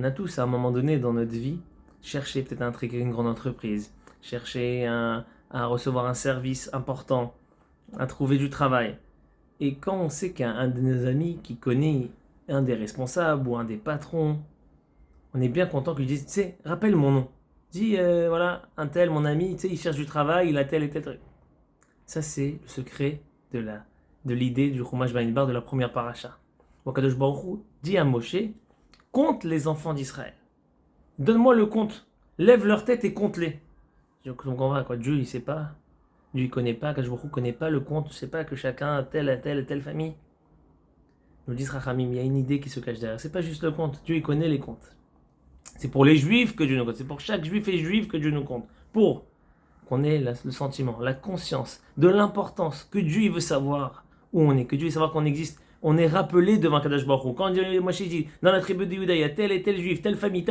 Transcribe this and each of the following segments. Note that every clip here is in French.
On a tous, à un moment donné dans notre vie, cherché peut-être à intégrer une grande entreprise, cherché à recevoir un service important, à trouver du travail. Et quand on sait qu'un de nos amis qui connaît un des responsables ou un des patrons, on est bien content qu'il dise, tu sais, rappelle mon nom. Dis, voilà, un tel, mon ami, tu sais, il cherche du travail, il a tel et tel truc. Ça, c'est le secret de l'idée du Chumash Bamidbar de la première paracha. Wakadosh Baruch Hu dit à Moshe, compte les enfants d'Israël. Donne-moi le compte. Lève leur tête et compte-les. Donc on va, quoi. Dieu, il sait pas. Dieu, il connaît pas. Kadosh Baruch Hu connaît pas le compte. Je sais pas que chacun a telle famille. Nous dit Rachamim, il y a une idée qui se cache derrière. C'est pas juste le compte. Dieu, il connaît les comptes. C'est pour les juifs que Dieu nous compte. C'est pour chaque juif et juive que Dieu nous compte. Pour qu'on ait le sentiment, la conscience de l'importance que Dieu il veut savoir où on est, que Dieu veut savoir qu'on existe. On est rappelé devant Kadosh Baruch Hu. Quand Moshe dit dans la tribu de Yehuda, il y a tel et tel juif, telle famille,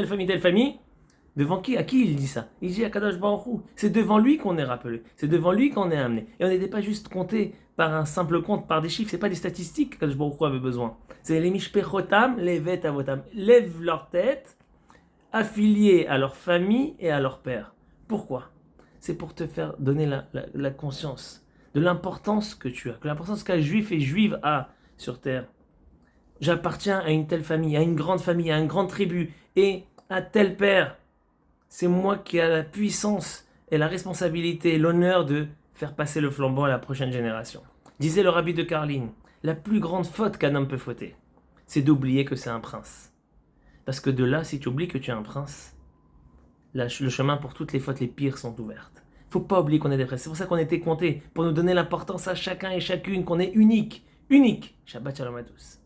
devant qui? À qui il dit ça? Il dit à Kadosh Baruch Hu. C'est devant lui qu'on est rappelé. C'est devant lui qu'on est amené. Et on n'était pas juste compté par un simple compte, par des chiffres. C'est pas des statistiques que Kadosh Baruch Hu avait besoin. C'est les mishpechotam, les vet avotam. Lèvent leur tête, affiliés à leur famille et à leur père. Pourquoi? C'est pour te faire donner la conscience de l'importance que tu as, que l'importance qu'un juif et juive a sur terre. J'appartiens à une telle famille, à une grande famille, à une grande tribu et à tel père. C'est moi qui ai la puissance et la responsabilité et l'honneur de faire passer le flambeau à la prochaine génération. Disait le rabbi de Karlin, la plus grande faute qu'un homme peut fauter, c'est d'oublier que c'est un prince. Parce que de là, si tu oublies que tu es un prince, le chemin pour toutes les fautes les pires sont ouvertes. Faut pas oublier qu'on est des princes. C'est pour ça qu'on a été comptés, pour nous donner l'importance à chacun et chacune, qu'on est unique. Unique. Shabbat shalom à tous.